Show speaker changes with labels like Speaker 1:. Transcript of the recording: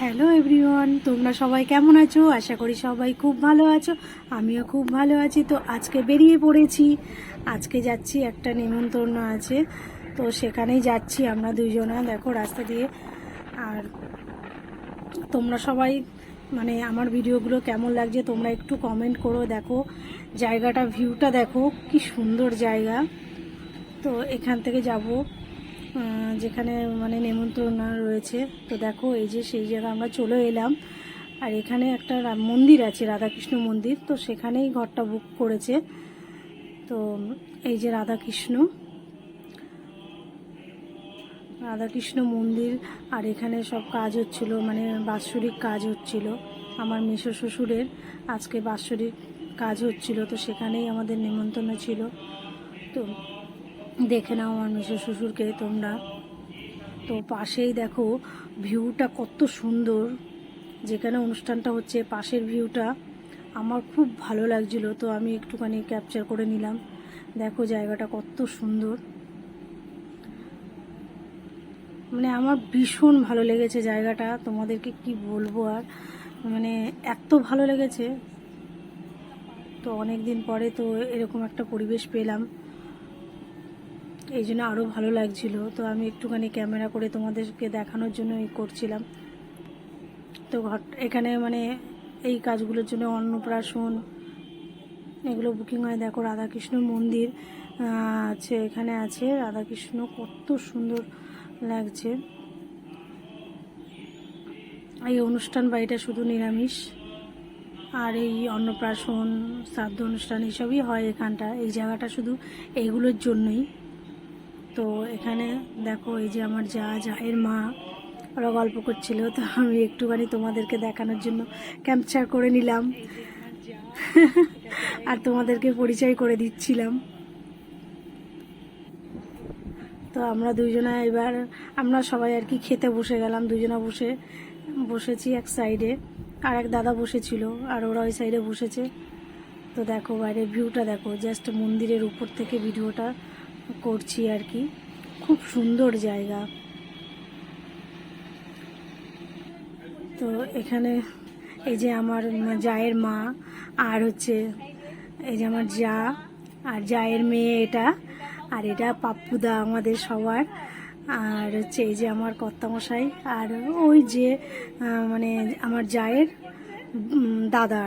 Speaker 1: Hello everyone, তোমরা সবাই কেমন আছো? আশা করি সবাই খুব ভালো আছো। আমিও খুব ভালো আছি। তো আজকে বেরিয়ে পড়েছি। আজকে যাচ্ছি, একটা নেমন্তন্ন আছে, তো সেখানেই যাচ্ছি আমরা দুইজনা। দেখো রাস্তা দিয়ে। আর তোমরা সবাই মানে আমার ভিডিওগুলো কেমন লাগছে তোমরা একটু কমেন্ট করো। দেখো জায়গাটা, ভিউটা দেখো কি সুন্দর জায়গা। তো এখান থেকে যাব যেখানে মানে নেমন্তন্ন রয়েছে। তো দেখো এই যে সেই জায়গা আমরা চলে এলাম। আর এখানে একটা মন্দির আছে, রাধাকৃষ্ণ মন্দির, তো সেখানেই ঘরটা বুক করেছে। তো এই যে রাধাকৃষ্ণ মন্দির। আর এখানে সব কাজ হচ্ছিল, মানে বাৎসরিক কাজ হচ্ছিল। আমার মেসো শ্বশুরের আজকে বাৎসরিক কাজ হচ্ছিল, তো সেখানেই আমাদের নেমন্তন্ন ছিল। তো দেখে নাও আমার মেসো শ্বশুরকে তোমরা। তো পাশেই দেখো ভিউটা কত সুন্দর, যেখানে অনুষ্ঠানটা হচ্ছে পাশের ভিউটা আমার খুব ভালো লাগছিল। তো আমি একটুখানি ক্যাপচার করে নিলাম। দেখো জায়গাটা কত সুন্দর, মানে আমার ভীষণ ভালো লেগেছে জায়গাটা। তোমাদেরকে কি বলবো আর, মানে এত ভালো লেগেছে। তো অনেক দিন পরে তো এরকম একটা পরিবেশ পেলাম, এই জন্য আরও ভালো লাগছিল। তো আমি একটুখানি ক্যামেরা করে তোমাদেরকে দেখানোর জন্য করছিলাম। তো এখানে মানে এই কাজগুলোর জন্য অন্নপ্রাশন এগুলো বুকিং হয়। দেখো রাধাকৃষ্ণ মন্দির আছে, এখানে আছে রাধাকৃষ্ণ, কত সুন্দর লাগছে। এই অনুষ্ঠান বাড়িটা শুধু নিরামিষ, আর এই অন্নপ্রাশন, শ্রাদ্ধ অনুষ্ঠান এসবই হয় এখানটা। এই জায়গাটা শুধু এইগুলোর জন্যই। তো এখানে দেখো এই যে আমার জায়ের মা, ওরা গল্প করছিল, তো আমি একটুখানি তোমাদেরকে দেখানোর জন্য ক্যাপচার করে নিলাম আর তোমাদেরকে পরিচয় করে দিচ্ছিলাম। তো আমরা দুইজনা এবার আমরা সবাই আর কি খেতে বসে গেলাম। দুজনা বসেছি এক সাইডে, আর এক দাদা বসেছিল, আর ওরা ওই সাইডে বসেছে। তো দেখো বাইরের ভিউটা দেখো, জাস্ট মন্দিরের উপর থেকে ভিডিওটা করছি আর কি। খুব সুন্দর জায়গা। তো এখানে এই যে আমার জায়ের মা, আর হচ্ছে এই যে আমার যা, আর জায়ের মেয়ে এটা, আর এটা পাপ্পুদা আমাদের সবার। আর হচ্ছে এই যে আমার কর্তামশাই, আর ওই যে মানে আমার জায়ের দাদা।